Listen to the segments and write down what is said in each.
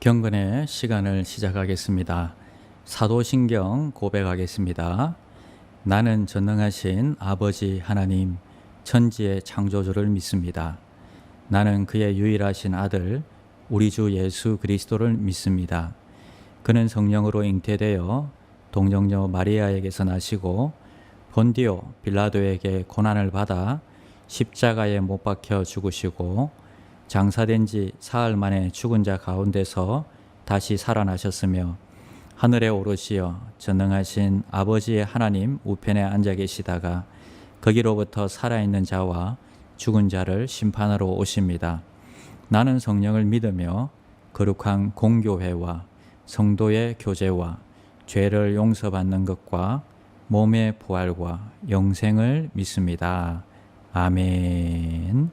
경건의 시간을 시작하겠습니다. 사도신경 고백하겠습니다. 나는 전능하신 아버지 하나님, 천지의 창조주를 믿습니다. 나는 그의 유일하신 아들, 우리 주 예수 그리스도를 믿습니다. 그는 성령으로 잉태되어 동정녀 마리아에게서 나시고 본디오 빌라도에게 고난을 받아 십자가에 못 박혀 죽으시고 장사된 지 사흘 만에 죽은 자 가운데서 다시 살아나셨으며 하늘에 오르시어 전능하신 아버지의 하나님 우편에 앉아 계시다가 거기로부터 살아있는 자와 죽은 자를 심판하러 오십니다. 나는 성령을 믿으며 거룩한 공교회와 성도의 교제와 죄를 용서받는 것과 몸의 부활과 영생을 믿습니다. 아멘.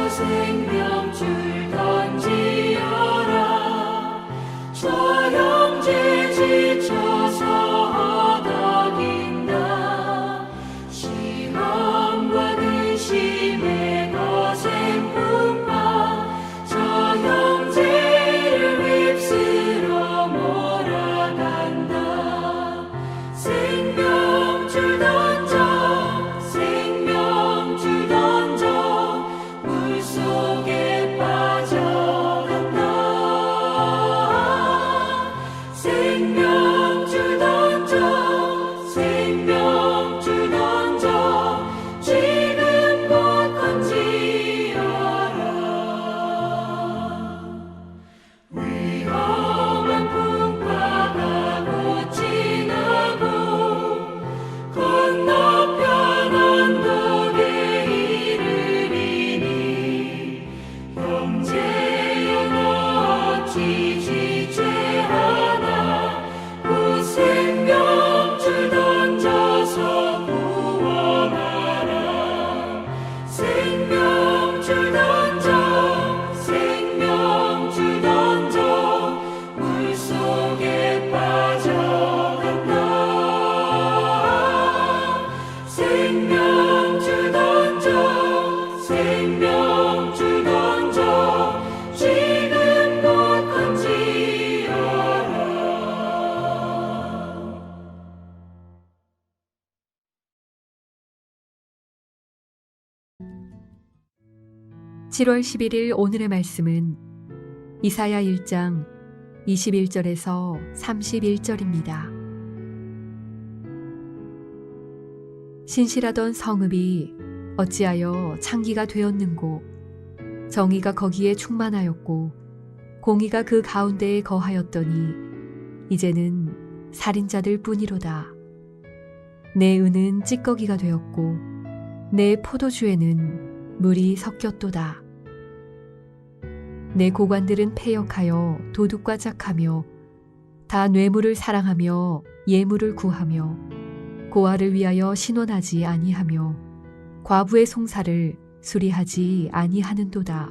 생명 줄 던지어라. 저 형제 지쳐서 허덕인다. 시험과 근심의 거센 풍파 저 형제를 휩쓸어 몰아간다. 생명 줄 던져, 생명 줄 던져, 물속에 빠져간다. 생명 줄 던져, 생명 줄 던져, 지금 곧 건지어라. 위험한 풍파가 곧 지나고 건너편 언덕에 이르리니 형제여 너 어찌 지체하나. 그 생명 줄 던져서 구원하라. 생명 줄 던져, 생명 줄 던져, 물속에 빠져간다. 생명 줄 던져, 생명 줄 던져, 7월 11일 오늘의 말씀은 이사야 1장 21절에서 31절입니다. 신실하던 성읍이 어찌하여 창기가 되었는고, 정의가 거기에 충만하였고 공의가 그 가운데에 거하였더니 이제는 살인자들 뿐이로다. 내 은은 찌꺼기가 되었고 내 포도주에는 물이 섞였도다. 내 고관들은 패역하여 도둑과 짝하며 다 뇌물을 사랑하며 예물을 구하며 고아를 위하여 신원하지 아니하며 과부의 송사를 수리하지 아니하는도다.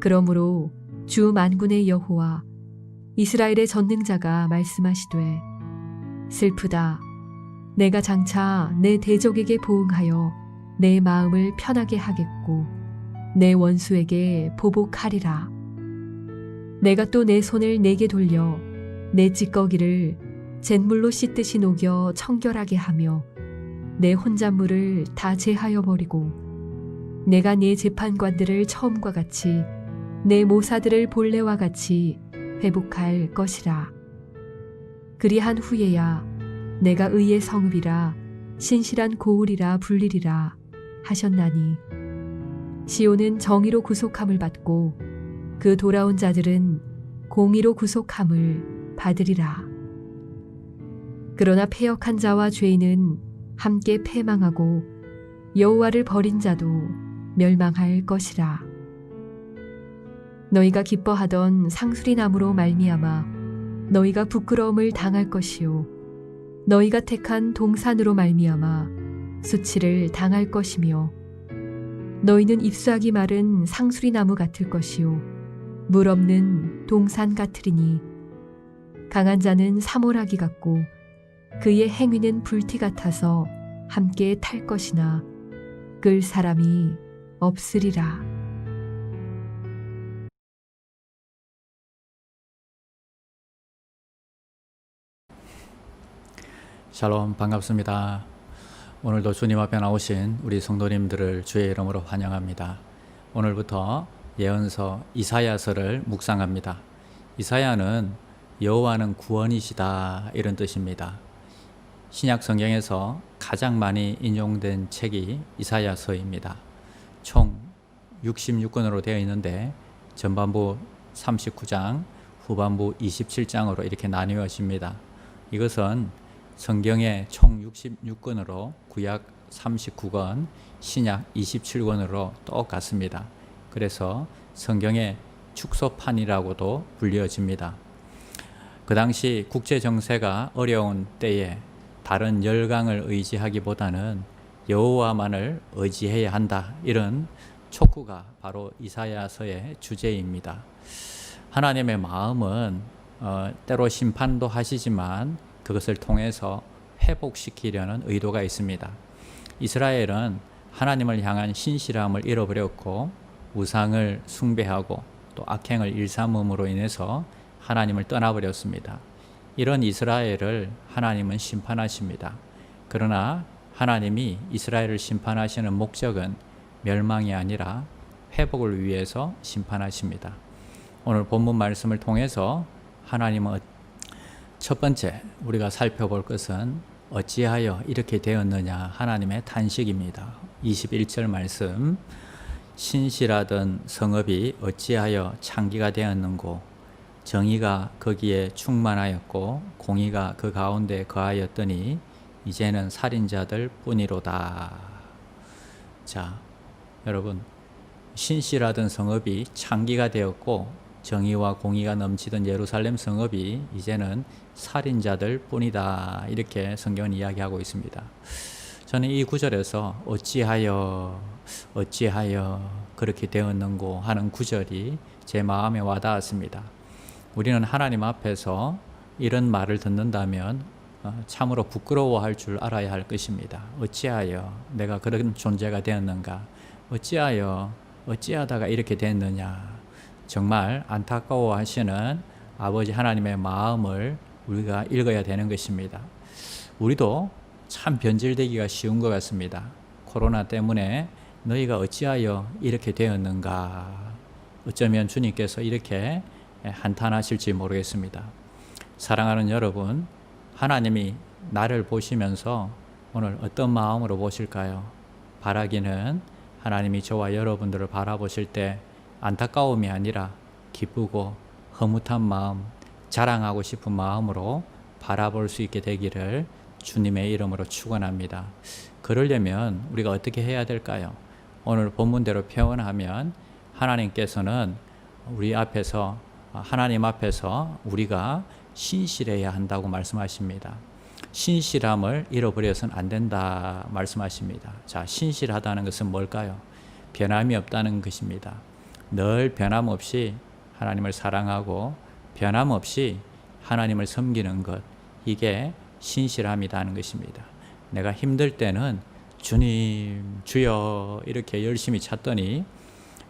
그러므로 주 만군의 여호와 이스라엘의 전능자가 말씀하시되, 슬프다. 내가 장차 내 대적에게 보응하여 내 마음을 편하게 하겠고 내 원수에게 보복하리라. 내가 또 내 손을 내게 돌려 내 찌꺼기를 잿물로 씻듯이 녹여 청결하게 하며 내 혼잣물을 다 제하여 버리고 내가 네 재판관들을 처음과 같이 내 모사들을 본래와 같이 회복할 것이라. 그리한 후에야 내가 의의 성읍이라 신실한 고을이라 불리리라 하셨나니, 시온은 정의로 구속함을 받고 그 돌아온 자들은 공의로 구속함을 받으리라. 그러나 패역한 자와 죄인은 함께 패망하고 여호와를 버린 자도 멸망할 것이라. 너희가 기뻐하던 상수리 나무로 말미암아 너희가 부끄러움을 당할 것이요 너희가 택한 동산으로 말미암아 수치를 당할 것이며, 너희는 잎사귀 마른 상수리 나무 같을 것이요 물 없는 동산 같으리니, 강한 자는 사모라기 같고 그의 행위는 불티 같아서 함께 탈 것이나 끌 사람이 없으리라. 샬롬, 반갑습니다. 오늘도 주님 앞에 나오신 우리 성도님들을 주의 이름으로 환영합니다. 오늘부터 예언서 이사야서를 묵상합니다. 이사야는 여호와는 구원이시다, 이런 뜻입니다. 신약 성경에서 가장 많이 인용된 책이 이사야서입니다. 총 66권으로 되어 있는데 전반부 39장, 후반부 27장으로 이렇게 나뉘어집니다. 이것은 성경의 총 66권으로 구약 39권, 신약 27권으로 똑같습니다. 그래서 성경의 축소판이라고도 불려집니다. 그 당시 국제 정세가 어려운 때에 다른 열강을 의지하기보다는 여호와만을 의지해야 한다, 이런 촉구가 바로 이사야서의 주제입니다. 하나님의 마음은 때로 심판도 하시지만 그것을 통해서 회복시키려는 의도가 있습니다. 이스라엘은 하나님을 향한 신실함을 잃어버렸고 우상을 숭배하고 또 악행을 일삼음으로 인해서 하나님을 떠나버렸습니다. 이런 이스라엘을 하나님은 심판하십니다. 그러나 하나님이 이스라엘을 심판하시는 목적은 멸망이 아니라 회복을 위해서 심판하십니다. 오늘 본문 말씀을 통해서 하나님은 첫 번째 우리가 살펴볼 것은 어찌하여 이렇게 되었느냐, 하나님의 탄식입니다. 21절 말씀, 신실하던 성읍이 어찌하여 창기가 되었는고, 정의가 거기에 충만하였고 공의가 그 가운데 거하였더니 이제는 살인자들 뿐이로다. 자, 여러분, 신실하던 성읍이 창기가 되었고 정의와 공의가 넘치던 예루살렘 성읍이 이제는 살인자들 뿐이다, 이렇게 성경은 이야기하고 있습니다. 저는 이 구절에서 어찌하여 그렇게 되었는고 하는 구절이 제 마음에 와닿았습니다. 우리는 하나님 앞에서 이런 말을 듣는다면 참으로 부끄러워할 줄 알아야 할 것입니다. 어찌하여 내가 그런 존재가 되었는가? 어찌하다가 이렇게 됐느냐? 정말 안타까워하시는 아버지 하나님의 마음을 우리가 읽어야 되는 것입니다. 우리도 참 변질되기가 쉬운 것 같습니다. 코로나 때문에 너희가 어찌하여 이렇게 되었는가? 어쩌면 주님께서 이렇게 한탄하실지 모르겠습니다. 사랑하는 여러분, 하나님이 나를 보시면서 오늘 어떤 마음으로 보실까요? 바라기는 하나님이 저와 여러분들을 바라보실 때 안타까움이 아니라 기쁘고 흐뭇한 마음, 자랑하고 싶은 마음으로 바라볼 수 있게 되기를 주님의 이름으로 축원합니다. 그러려면 우리가 어떻게 해야 될까요? 오늘 본문대로 표현하면 하나님께서는 우리 앞에서, 하나님 앞에서 우리가 신실해야 한다고 말씀하십니다. 신실함을 잃어버려서는 안 된다 말씀하십니다. 자, 신실하다는 것은 뭘까요? 변함이 없다는 것입니다. 늘 변함없이 하나님을 사랑하고 변함없이 하나님을 섬기는 것, 이게 신실함이라는 것입니다. 내가 힘들 때는 주님, 주여 이렇게 열심히 찾더니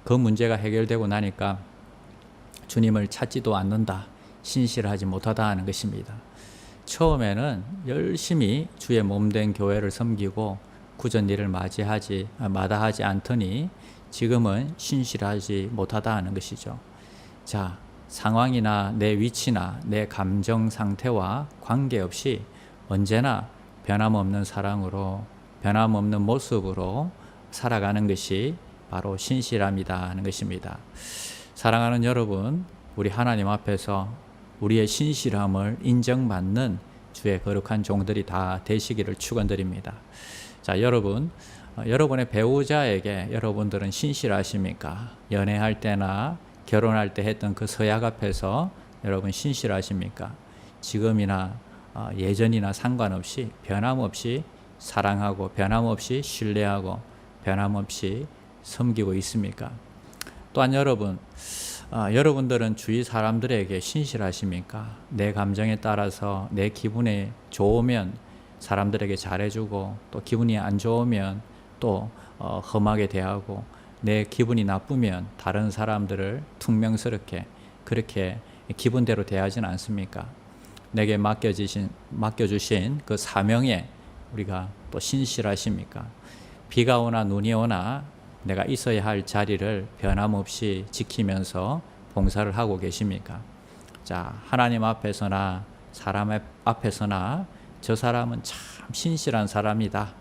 그 문제가 해결되고 나니까 주님을 찾지도 않는다, 신실하지 못하다 하는 것입니다. 처음에는 열심히 주의 몸된 교회를 섬기고 구전일을 마다하지 않더니 지금은 신실하지 못하다 하는 것이죠. 자, 상황이나 내 위치나 내 감정 상태와 관계없이 언제나 변함없는 사랑으로, 변함없는 모습으로 살아가는 것이 바로 신실함이다 하는 것입니다. 사랑하는 여러분, 우리 하나님 앞에서 우리의 신실함을 인정받는 주의 거룩한 종들이 다 되시기를 축원드립니다. 자, 여러분, 여러분의 배우자에게 여러분들은 신실하십니까? 연애할 때나 결혼할 때 했던 그 서약 앞에서 여러분 신실하십니까? 지금이나 예전이나 상관없이 변함없이 사랑하고 변함없이 신뢰하고 변함없이 섬기고 있습니까? 또한 여러분, 여러분들은 주위 사람들에게 신실하십니까? 내 감정에 따라서 내 기분이 좋으면 사람들에게 잘해주고, 또 기분이 안 좋으면 또 험하게 대하고, 내 기분이 나쁘면 다른 사람들을 퉁명스럽게 그렇게 기분대로 대하지는 않습니까? 내게 맡겨주신 그 사명에 우리가 또 신실하십니까? 비가 오나 눈이 오나 내가 있어야 할 자리를 변함없이 지키면서 봉사를 하고 계십니까? 자, 하나님 앞에서나 사람 앞에서나 저 사람은 참 신실한 사람이다,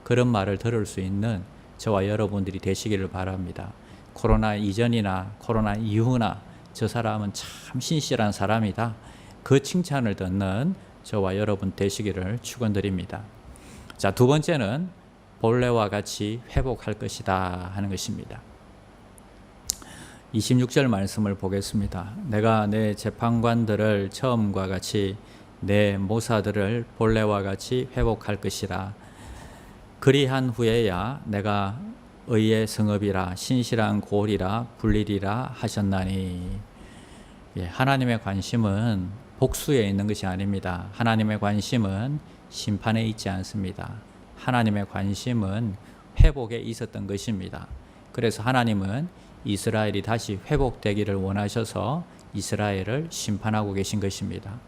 그런 말을 들을 수 있는 저와 여러분들이 되시기를 바랍니다. 코로나 이전이나 코로나 이후나 저 사람은 참 신실한 사람이다, 그 칭찬을 듣는 저와 여러분 되시기를 축원드립니다. 자, 두 번째는 본래와 같이 회복할 것이다 하는 것입니다. 26절 말씀을 보겠습니다. 내가 내 재판관들을 처음과 같이 내 모사들을 본래와 같이 회복할 것이라. 그리한 후에야 내가 의의 성읍이라 신실한 고을이라 불리리라 하셨나니. 예, 하나님의 관심은 복수에 있는 것이 아닙니다. 하나님의 관심은 심판에 있지 않습니다. 하나님의 관심은 회복에 있었던 것입니다. 그래서 하나님은 이스라엘이 다시 회복되기를 원하셔서 이스라엘을 심판하고 계신 것입니다.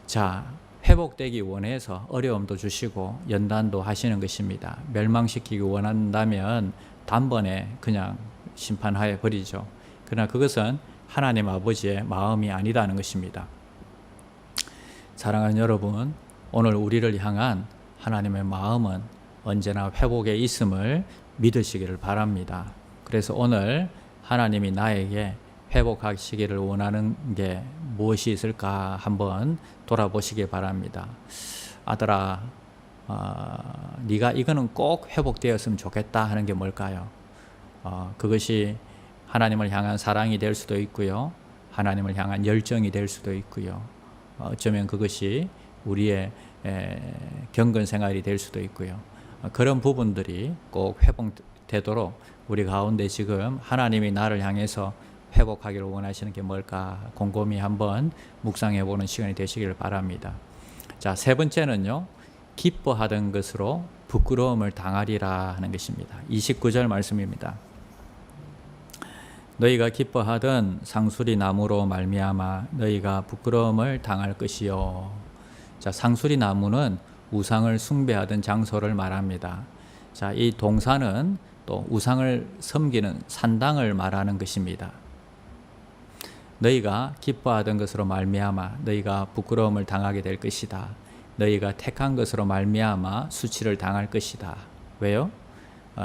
자, 회복되기 원해서 어려움도 주시고 연단도 하시는 것입니다. 멸망시키기 원한다면 단번에 그냥 심판하여 버리죠. 그러나 그것은 하나님 아버지의 마음이 아니다는 것입니다. 사랑하는 여러분, 오늘 우리를 향한 하나님의 마음은 언제나 회복에 있음을 믿으시기를 바랍니다. 그래서 오늘 하나님이 나에게 회복하시기를 원하는 게 무엇이 있을까 한번 돌아보시기 바랍니다. 아들아, 네가 이거는 꼭 회복되었으면 좋겠다 하는 게 뭘까요? 그것이 하나님을 향한 사랑이 될 수도 있고요, 하나님을 향한 열정이 될 수도 있고요, 어쩌면 그것이 우리의 경건 생활이 될 수도 있고요. 그런 부분들이 꼭 회복되도록 우리 가운데 지금 하나님이 나를 향해서 회복하기를 원하시는 게 뭘까 곰곰이 한번 묵상해 보는 시간이 되시기를 바랍니다. 자, 세 번째는요, 기뻐하던 것으로 부끄러움을 당하리라 하는 것입니다. 29절 말씀입니다. 너희가 기뻐하던 상수리 나무로 말미암아 너희가 부끄러움을 당할 것이요. 자, 상수리 나무는 우상을 숭배하던 장소를 말합니다. 자, 이 동사는 또 우상을 섬기는 산당을 말하는 것입니다. 너희가 기뻐하던 것으로 말미암아 너희가 부끄러움을 당하게 될 것이다. 너희가 택한 것으로 말미암아 수치를 당할 것이다. 왜요?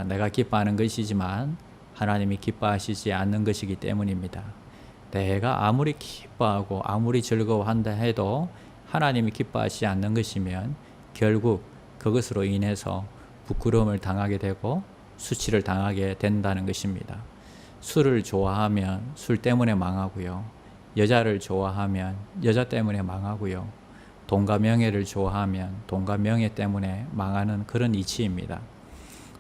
내가 기뻐하는 것이지만 하나님이 기뻐하시지 않는 것이기 때문입니다. 내가 아무리 기뻐하고 아무리 즐거워한다 해도 하나님이 기뻐하시지 않는 것이면 결국 그것으로 인해서 부끄러움을 당하게 되고 수치를 당하게 된다는 것입니다. 술을 좋아하면 술 때문에 망하고요. 여자를 좋아하면 여자 때문에 망하고요. 돈과 명예를 좋아하면 돈과 명예 때문에 망하는 그런 이치입니다.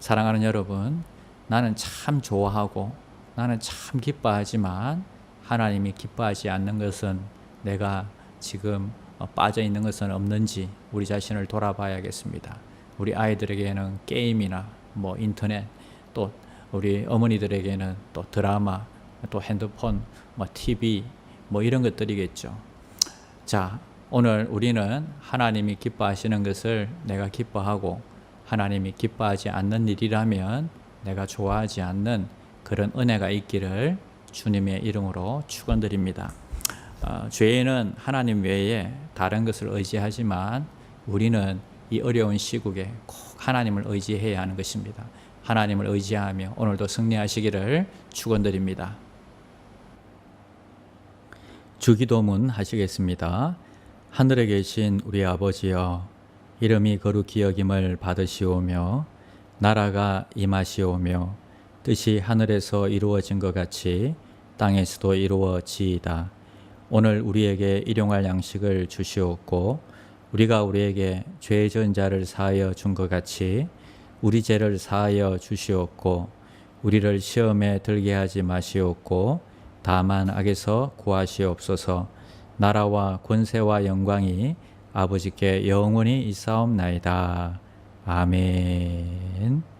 사랑하는 여러분, 나는 참 좋아하고 나는 참 기뻐하지만 하나님이 기뻐하지 않는 것은 내가 지금 빠져 있는 것은 없는지 우리 자신을 돌아봐야겠습니다. 우리 아이들에게는 게임이나 인터넷, 또 우리 어머니들에게는 또 드라마, 또 핸드폰, TV 이런 것들이겠죠. 자, 오늘 우리는 하나님이 기뻐하시는 것을 내가 기뻐하고 하나님이 기뻐하지 않는 일이라면 내가 좋아하지 않는 그런 은혜가 있기를 주님의 이름으로 축원드립니다. 죄인은 하나님 외에 다른 것을 의지하지만 우리는 이 어려운 시국에 꼭 하나님을 의지해야 하는 것입니다. 하나님을 의지하며 오늘도 승리하시기를 축원드립니다. 주기도문 하시겠습니다. 하늘에 계신 우리 아버지여, 이름이 거룩히 여김을 받으시오며 나라가 임하시오며 뜻이 하늘에서 이루어진 것 같이 땅에서도 이루어지이다. 오늘 우리에게 일용할 양식을 주시옵고 우리가 우리에게 죄 지은 자를 사하여 준 것 같이 우리 죄를 사하여 주시옵고 우리를 시험에 들게 하지 마시옵고 다만 악에서 구하시옵소서. 나라와 권세와 영광이 아버지께 영원히 있사옵나이다. 아멘.